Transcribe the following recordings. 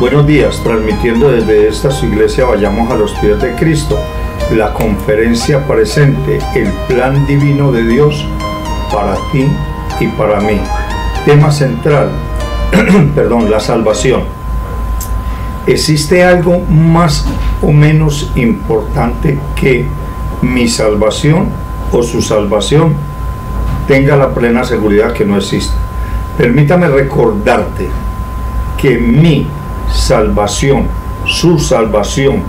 Buenos días, transmitiendo desde esta su iglesia Vayamos a los Pies de Cristo, la conferencia presente, el plan divino de Dios para ti y para mí. Tema central, la salvación. ¿Existe algo más o menos importante que mi salvación o su salvación? Tenga la plena seguridad que no existe. Permítame recordarte que mi salvación, su salvación,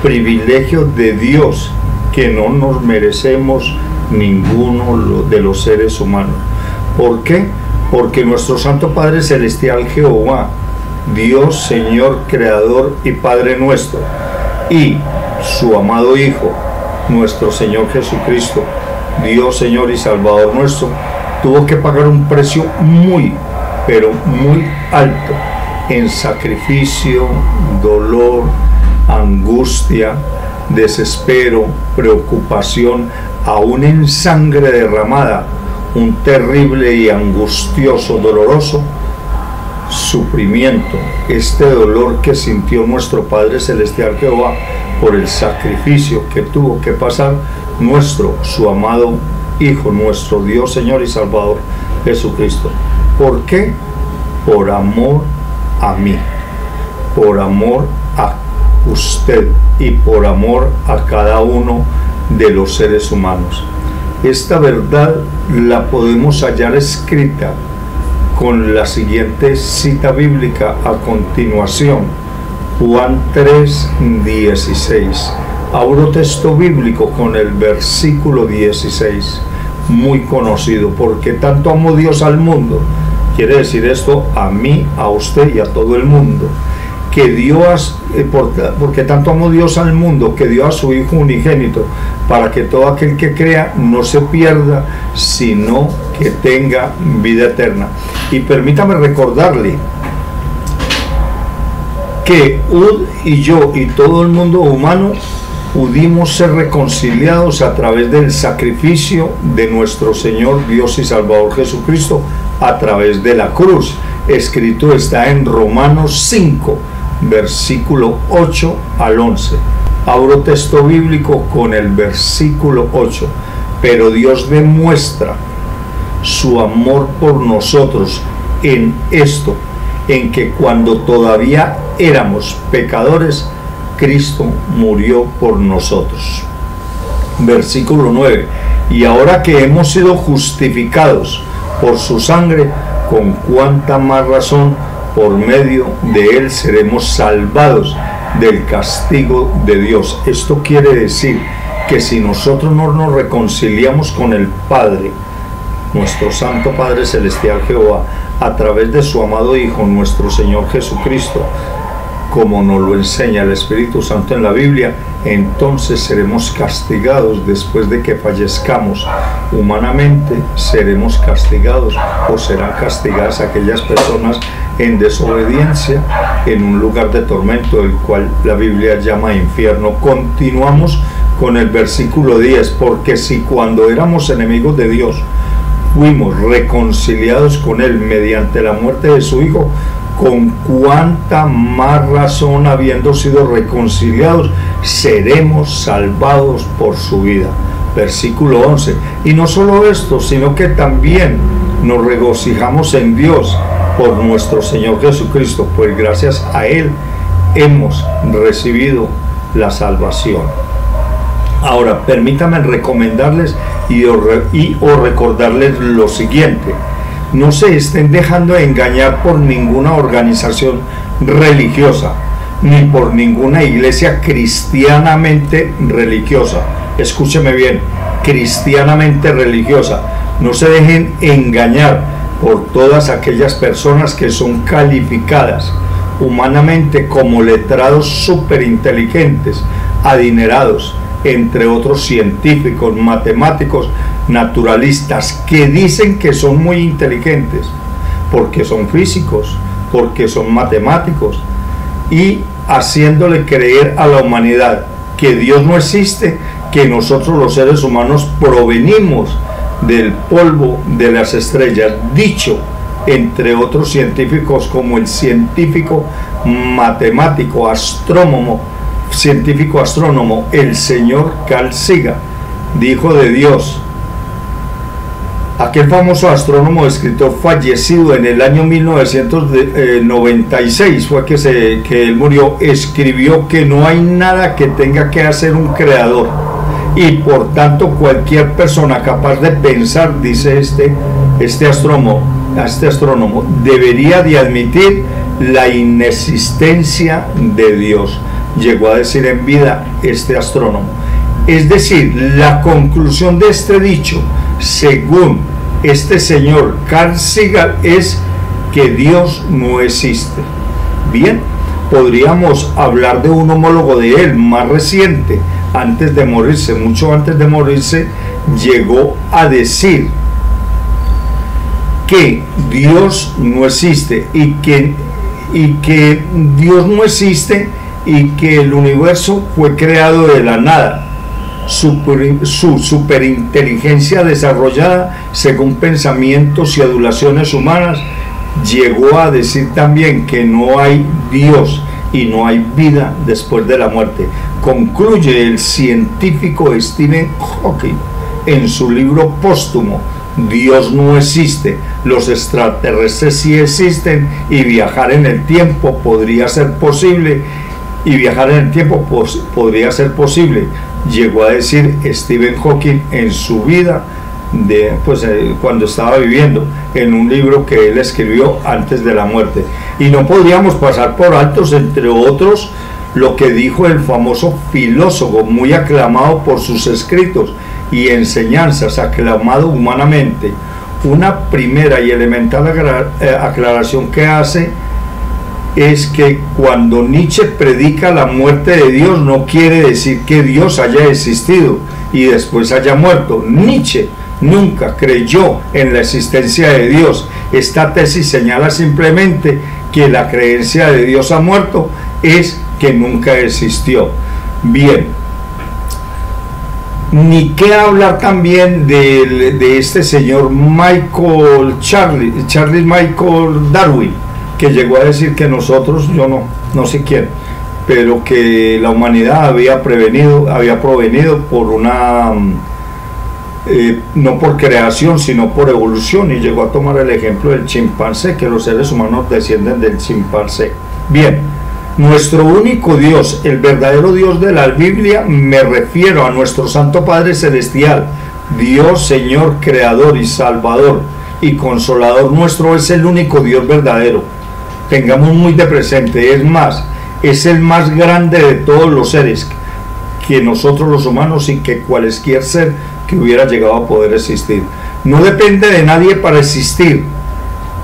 privilegio de Dios que no nos merecemos ninguno de los seres humanos. ¿Por qué? Porque nuestro Santo Padre Celestial Jehová, Dios, Señor, Creador y Padre nuestro, y su amado Hijo, nuestro Señor Jesucristo, Dios, Señor y Salvador nuestro, tuvo que pagar un precio muy, pero muy alto en sacrificio, dolor, angustia, desespero, preocupación, aún en sangre derramada, un terrible y angustioso, doloroso sufrimiento, este dolor que sintió nuestro Padre Celestial Jehová por el sacrificio que tuvo que pasar su amado Hijo, nuestro Dios, Señor y Salvador Jesucristo. ¿Por qué? Por amor a mí, por amor a usted y por amor a cada uno de los seres humanos. Esta verdad la podemos hallar escrita con la siguiente cita bíblica a continuación: Juan 3:16. Abro texto bíblico con el versículo 16, muy conocido. Porque tanto amó Dios al mundo, quiere decir esto a mí, a usted y a todo el mundo, que Dios, porque tanto amó Dios al mundo, que dio a su Hijo unigénito, para que todo aquel que crea no se pierda, sino que tenga vida eterna. Y permítame recordarle que Ud y yo y todo el mundo humano pudimos ser reconciliados a través del sacrificio de nuestro Señor, Dios y Salvador Jesucristo, a través de la cruz. Escrito está en Romanos 5, versículo 8 al 11. Abro texto bíblico con el versículo 8. Pero Dios demuestra su amor por nosotros en esto, en que cuando todavía éramos pecadores, Cristo murió por nosotros. Versículo 9. Y ahora que hemos sido justificados por su sangre, con cuánta más razón por medio de él seremos salvados del castigo de Dios. Esto quiere decir que si nosotros no nos reconciliamos con el Padre, nuestro Santo Padre Celestial Jehová, a través de su amado Hijo, nuestro Señor Jesucristo, como nos lo enseña el Espíritu Santo en la Biblia, entonces seremos castigados después de que fallezcamos. Humanamente seremos castigados, o serán castigadas aquellas personas en desobediencia en un lugar de tormento, el cual la Biblia llama infierno. Continuamos con el versículo 10. Porque si cuando éramos enemigos de Dios fuimos reconciliados con él mediante la muerte de su Hijo, con cuánta más razón, habiendo sido reconciliados, seremos salvados por su vida. Versículo 11. Y no solo esto, sino que también nos regocijamos en Dios por nuestro Señor Jesucristo, pues gracias a él hemos recibido la salvación. Ahora permítanme recomendarles o recordarles lo siguiente: no se estén dejando engañar por ninguna organización religiosa, ni por ninguna iglesia cristianamente religiosa. Escúcheme bien, cristianamente religiosa. No se dejen engañar por todas aquellas personas que son calificadas humanamente como letrados superinteligentes, adinerados, entre otros científicos, matemáticos, naturalistas, que dicen que son muy inteligentes porque son físicos, porque son matemáticos, y haciéndole creer a la humanidad que Dios no existe, que nosotros los seres humanos provenimos del polvo de las estrellas, dicho entre otros científicos como el científico matemático, astrónomo, científico astrónomo, el señor Carl Sagan, dijo de Dios. Aquel famoso astrónomo, escritor fallecido en el año 1996, fue que él murió, escribió que no hay nada que tenga que hacer un creador, y por tanto cualquier persona capaz de pensar, dice este astrónomo, debería de admitir la inexistencia de Dios. Llegó a decir en vida este astrónomo. Es decir, la conclusión de este dicho, según este señor Carl Sagan, es que Dios no existe. Bien, podríamos hablar de un homólogo de él más reciente, antes de morirse, mucho antes de morirse, llegó a decir que Dios no existe y que Dios no existe y que el universo fue creado de la nada. Su superinteligencia desarrollada según pensamientos y adulaciones humanas, llegó a decir también que no hay Dios y no hay vida después de la muerte. Concluye el científico Stephen Hawking en su libro póstumo, Dios no existe, los extraterrestres sí existen, y viajar en el tiempo podría ser posible, llegó a decir Stephen Hawking en su vida, cuando estaba viviendo, en un libro que él escribió antes de la muerte. Y no podríamos pasar por altos, entre otros, lo que dijo el famoso filósofo, muy aclamado por sus escritos y enseñanzas, aclamado humanamente. Una primera y elemental aclaración que hace es que cuando Nietzsche predica la muerte de Dios, no quiere decir que Dios haya existido y después haya muerto. Nietzsche nunca creyó en la existencia de Dios. Esta tesis señala simplemente que la creencia de Dios ha muerto es que nunca existió. Bien, ni qué hablar también de este señor Charles Michael Darwin, que llegó a decir que nosotros, yo no sé quién, pero que la humanidad había provenido por una, no por creación, sino por evolución, y llegó a tomar el ejemplo del chimpancé, que los seres humanos descienden del chimpancé. Bien, nuestro único Dios, el verdadero Dios de la Biblia, me refiero a nuestro Santo Padre Celestial, Dios, Señor, Creador y Salvador y Consolador nuestro, es el único Dios verdadero. Tengamos muy de presente, es más, es el más grande de todos los seres, que nosotros los humanos y que cualquier ser que hubiera llegado a poder existir. No depende de nadie para existir.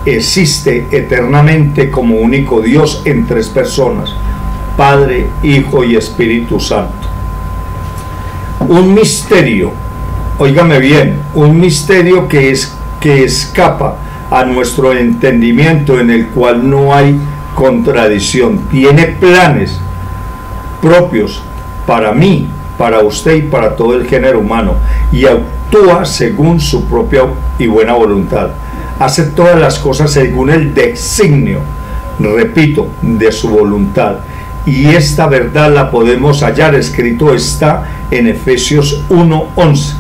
Existe eternamente como único Dios en tres personas, Padre, Hijo y Espíritu Santo. Un misterio, óigame bien, un misterio que escapa a nuestro entendimiento, en el cual no hay contradicción. Tiene planes propios para mí, para usted y para todo el género humano, y actúa según su propia y buena voluntad. Hace todas las cosas según el designio, repito, de su voluntad. Y esta verdad la podemos hallar, escrito está en Efesios 1:11.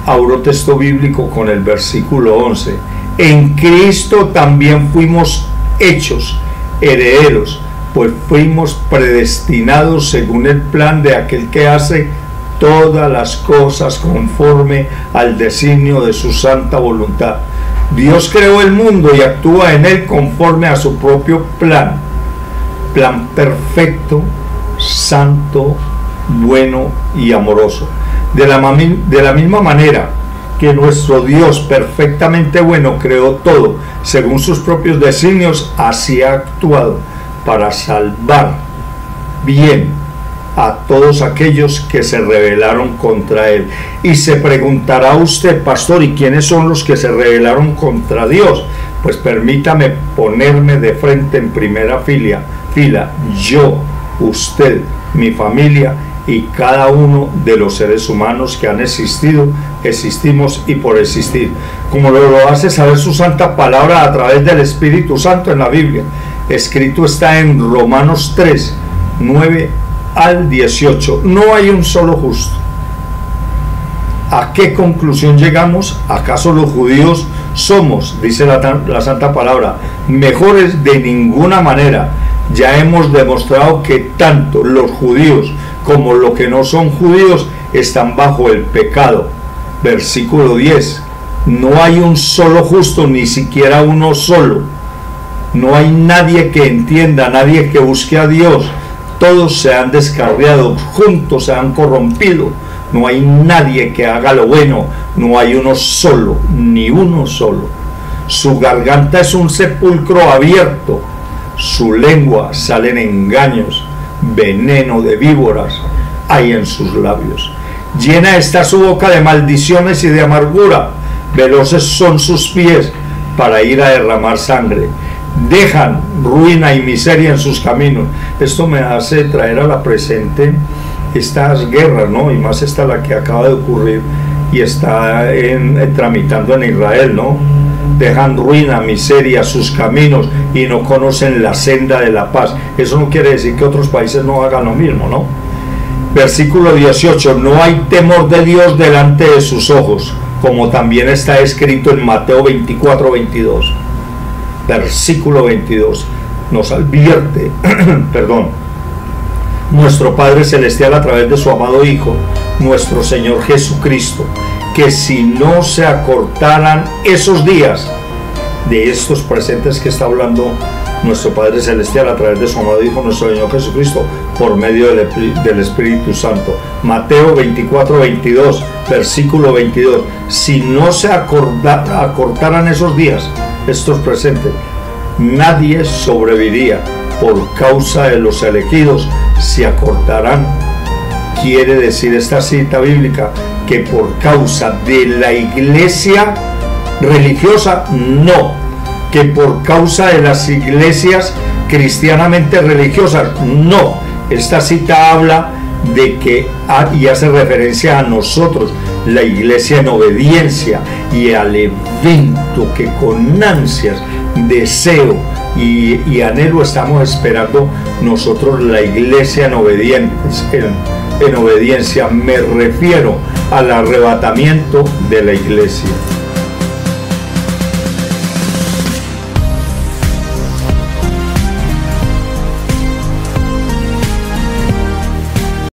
Abro texto bíblico con el versículo 11. En Cristo también fuimos hechos herederos, pues fuimos predestinados según el plan de aquel que hace todas las cosas conforme al designio de su santa voluntad. Dios creó el mundo y actúa en él conforme a su propio plan perfecto, santo, bueno y amoroso. De la misma manera que nuestro Dios perfectamente bueno creó todo según sus propios designios, así ha actuado para salvar bien a todos aquellos que se rebelaron contra él. Y se preguntará usted, pastor, ¿y quiénes son los que se rebelaron contra Dios? Pues permítame ponerme de frente en primera fila, yo, usted, mi familia y cada uno de los seres humanos que han existido, existimos y por existir, como lo hace saber su santa palabra a través del Espíritu Santo en la Biblia. Escrito está en Romanos 3, 9 al 18. No hay un solo justo. ¿A qué conclusión llegamos? ¿Acaso los judíos somos, dice la Santa Palabra, mejores? De ninguna manera. Ya hemos demostrado que tanto los judíos como los que no son judíos están bajo el pecado. Versículo 10. No hay un solo justo, ni siquiera uno solo. No hay nadie que entienda, nadie que busque a Dios. Todos se han descarriado, juntos se han corrompido. No hay nadie que haga lo bueno, no hay uno solo, ni uno solo. Su garganta es un sepulcro abierto, su lengua salen engaños, veneno de víboras hay en sus labios. Llena está su boca de maldiciones y de amargura, veloces son sus pies para ir a derramar sangre. Dejan ruina y miseria en sus caminos. Esto me hace traer a la presente estas guerras, ¿no? Y más esta la que acaba de ocurrir y está tramitando en Israel, ¿no? Dejan ruina, miseria sus caminos y no conocen la senda de la paz. Eso no quiere decir que otros países no hagan lo mismo, ¿no? Versículo 18. No hay temor de Dios delante de sus ojos, como también está escrito en Mateo 24, 22. Versículo 22 nos advierte, perdón, nuestro Padre Celestial a través de su amado Hijo, nuestro Señor Jesucristo, que si no se acortaran esos días de estos presentes que está hablando nuestro Padre Celestial a través de su amado Hijo, nuestro Señor Jesucristo, por medio del Espíritu Santo. Mateo 24, 22, versículo 22. Si no se acortaran esos días, estos presentes, nadie sobreviviría. Por causa de los elegidos se acortarán. Quiere decir esta cita bíblica que por causa de la iglesia religiosa, no, que por causa de las iglesias cristianamente religiosas, no. Esta cita habla de que, y hace referencia a nosotros, la iglesia en obediencia, y al evento que con ansias, deseo y anhelo estamos esperando nosotros, la iglesia en obediencia. Me refiero al arrebatamiento de la iglesia.